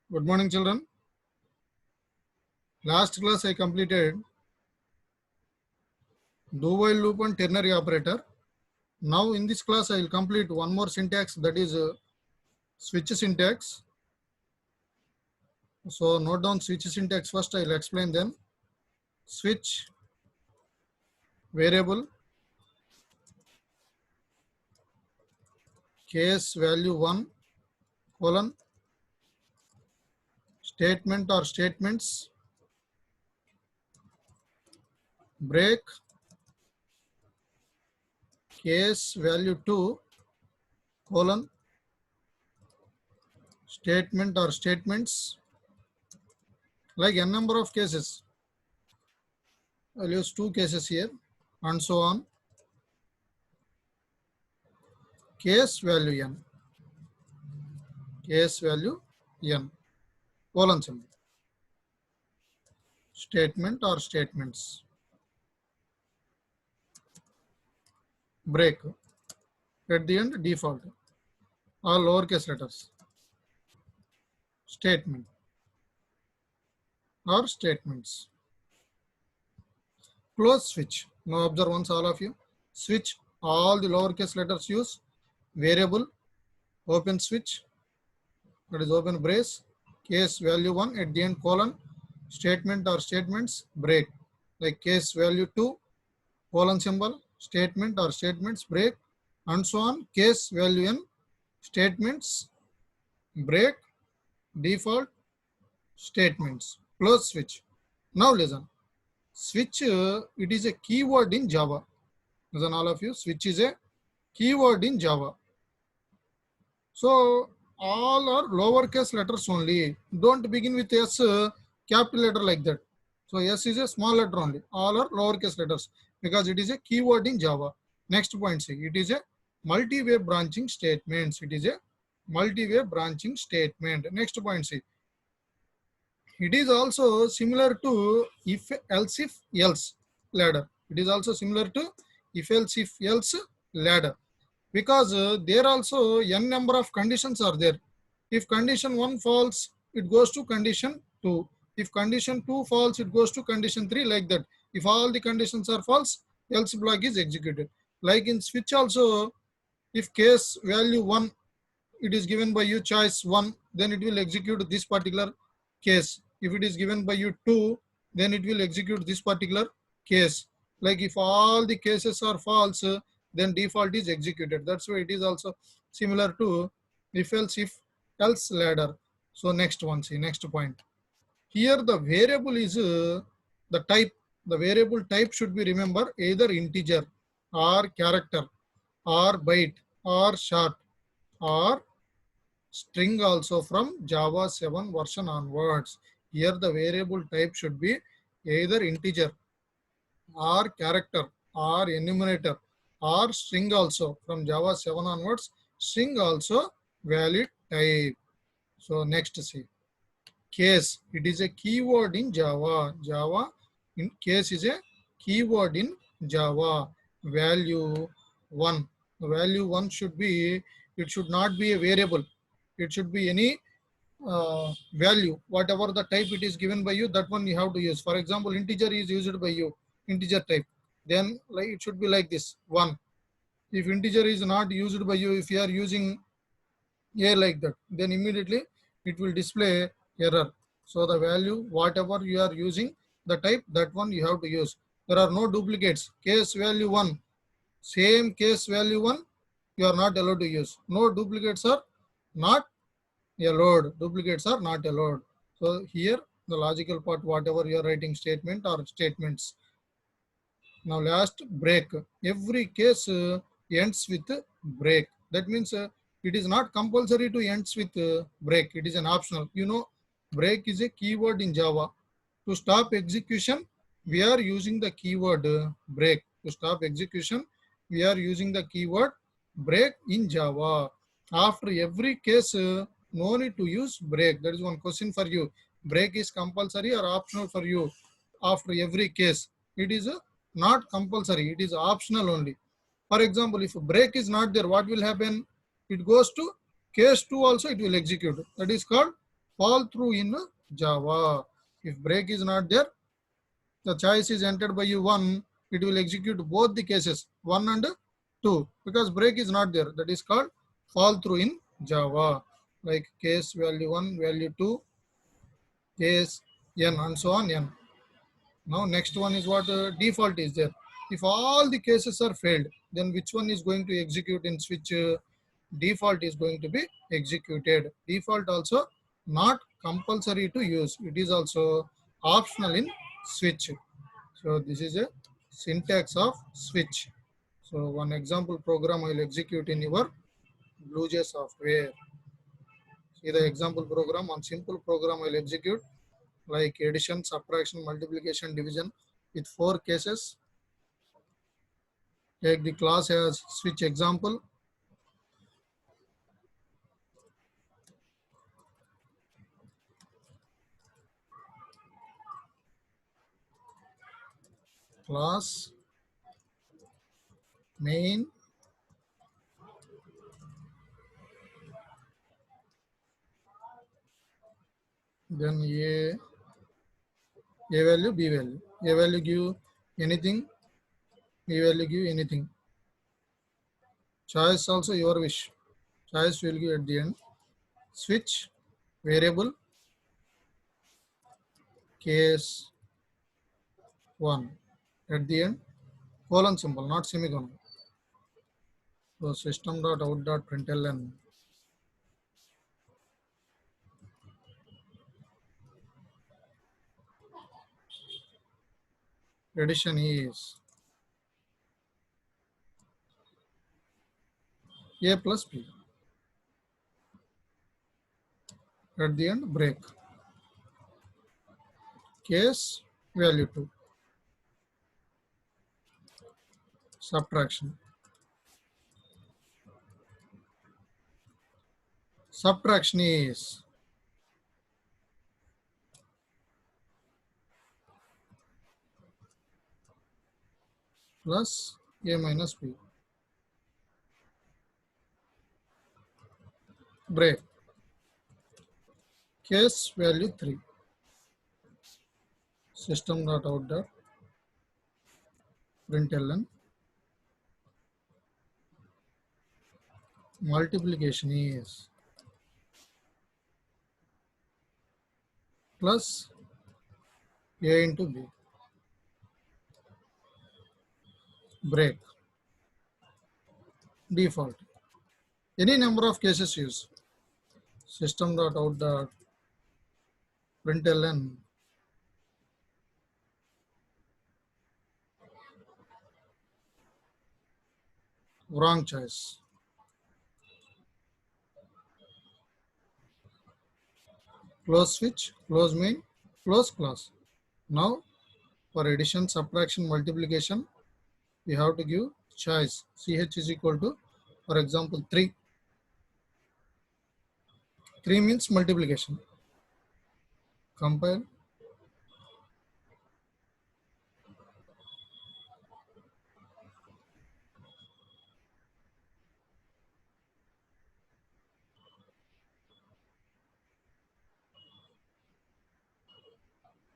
Good morning, children. Last class I completed do while loop and ternary operator. Now in this class I will complete one more syntax, that is switch syntax. So note down switch syntax first. I will explain then. Switch variable case value 1 colon statement or statements break case value 2 colon statement or statements, like n number of cases. I will use 2 cases here and so on. Case value n, case value n, colon symbol, statement or statements, break, at the end default, all lowercase letters, statement or statements. Close switch. Now observe once all of you. Switch, all the lowercase letters use variable, open switch, that is open brace, case value 1 at the end colon, statement or statements, break, like case value 2 colon symbol, statement or statements, break, and so on. Case value n, statements, break, default, statements. Close switch. Now listen. Switch, it is a keyword in Java. Listen all of you. Switch is a keyword in Java. So all are lowercase letters only. Don't begin with S, capital letter like that. So S is a small letter only. All are lowercase letters because it is a keyword in Java. Next point, see, it is a multi-way branching statements. It is a multi-way branching statement. Next point, see, it is also similar to if else if else ladder. It is also similar to if else if else ladder, because there also n number of conditions are there. If condition 1 falls, it goes to condition 2. If condition 2 falls, it goes to condition 3, like that. If all the conditions are false, else block is executed. Like in switch also, if case value 1, it is given by you choice 1, then it will execute this particular case. If it is given by you 2, then it will execute this particular case. Like if all the cases are false, then default is executed. That's why it is also similar to if else ladder. So next one, see, next point. Here the variable is the type. The variable type should be, remember, either integer or character or byte or short or string also from Java 7 version onwards. Here the variable type should be either integer or character or enumerator or string also from Java 7 onwards. String also valid type. So next, see, case. It is a keyword in Java. Java in case is a keyword in Java. Value 1. The value 1 should be, it should not be a variable. It should be any value, whatever the type it is given by you, that one you have to use. For example, integer is used by you, integer type, then like it should be like this 1. If integer is not used by you, if you are using a like that, then immediately it will display error. So the value whatever you are using, the type, that one you have to use. There are no duplicates. Case value 1, same case value 1 you are not allowed to use. No duplicates are not allowed. Duplicates are not allowed. So here the logical part, whatever you are writing statement or statements. Now last, break. Every case ends with break. That means it is not compulsory to ends with break. It is an optional. You know, break is a keyword in Java. To stop execution, we are using the keyword break. To stop execution, we are using the keyword break in Java. After every case, no need to use break. That is one question for you. Break is compulsory or optional for you? After every case, it is not compulsory. It is optional only. For example, if a break is not there, what will happen? It goes to case 2 also, it will execute. That is called fall through in Java. If break is not there, the choice is entered by you 1, it will execute both the cases 1 and 2 because break is not there. That is called fall through in Java. Like case value 1, value 2, case n and so on n. Now next one is what default is there. If all the cases are failed, then which one is going to execute in switch? Default is going to be executed. Default also not compulsory to use. It is also optional in switch. So this is a syntax of switch. So one example program I will execute in your BlueJ software. See the example program, one simple program I will execute like addition, subtraction, multiplication, division with 4 cases. Take the class as switch example. Class main then a value, b value. A value give anything, b value give anything. Choice also your wish. Choice will give at the end. Switch variable case 1 at the end, colon symbol, not semicolon. So system.out.println. Addition is a plus b. At the end, break. Case value 2. Subtraction. Subtraction is plus a minus b. Break. Case value 3. System.out.println. Multiplication is plus a into b. Break. Default. Any number of cases use. System.out.println. Wrong choice. Close switch, close main, close class. Now for addition, subtraction, multiplication, we have to give choice. CH is equal to, for example, 3. 3 means multiplication. Compile.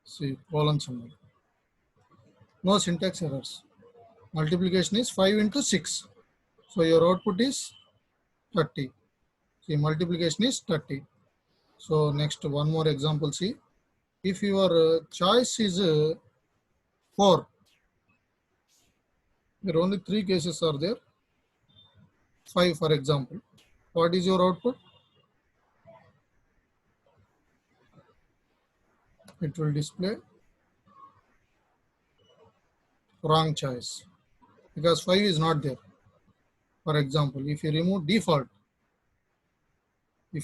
See, colon symbol. No syntax errors. Multiplication is 5 into 6. So your output is 30. See, multiplication is 30. So next one more example, see. If your choice is 4, there are only 3 cases are there. 5 for example. What is your output? It will display wrong choice because 5 is not there. For example, if you remove default, I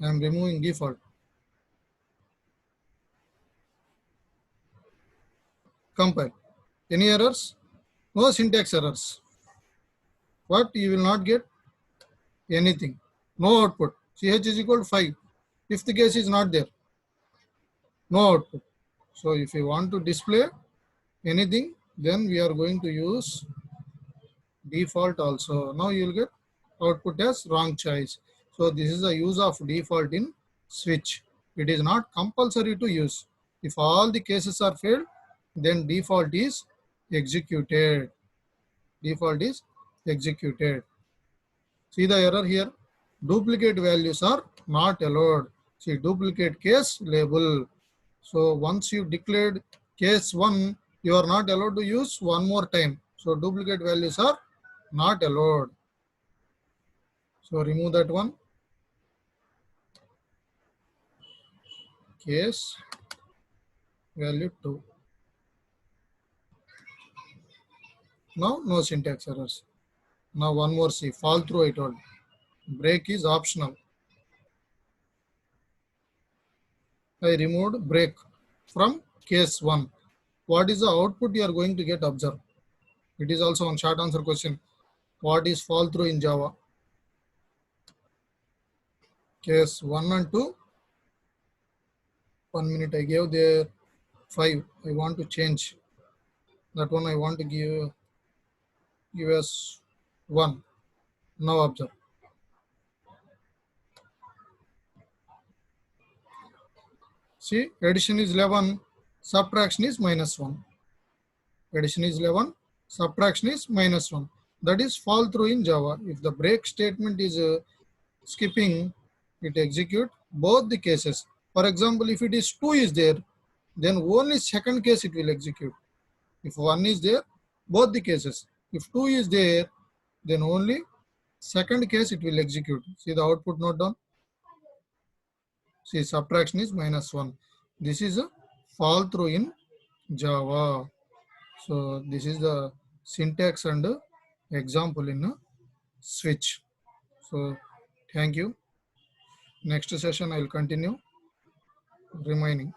am removing default. Compile. Any errors? No syntax errors. What? You will not get anything. No output. CH is equal to 5. If the case is not there, no output. So if you want to display anything, then we are going to use default also. Now you will get output as wrong choice. So this is the use of default in switch. It is not compulsory to use. If all the cases are failed, then default is executed. Default is executed. See the error here. Duplicate values are not allowed. See duplicate case label. So once you declared case 1, you are not allowed to use one more time. So duplicate values are not allowed. So remove that one. Case value 2. Now no syntax errors. Now one more C, fall through I told. Break is optional. I removed break from case 1. What is the output you are going to get? Observe. It is also one short answer question. What is fall through in Java? Case 1 and 2. 1 minute I gave there 5. I want to change. That one I want to give as 1. Now observe. See, addition is 11, subtraction is -1. Addition is 11, subtraction is -1. That is fall through in Java. If the break statement is skipping, it execute both the cases. For example, if it is 2 is there, then only second case it will execute. If 1 is there, both the cases. If 2 is there, then only second case it will execute. See the output note down. See, subtraction is -1. This is a fall through in Java. So this is the syntax and example in a switch. So thank you. Next session I will continue remaining.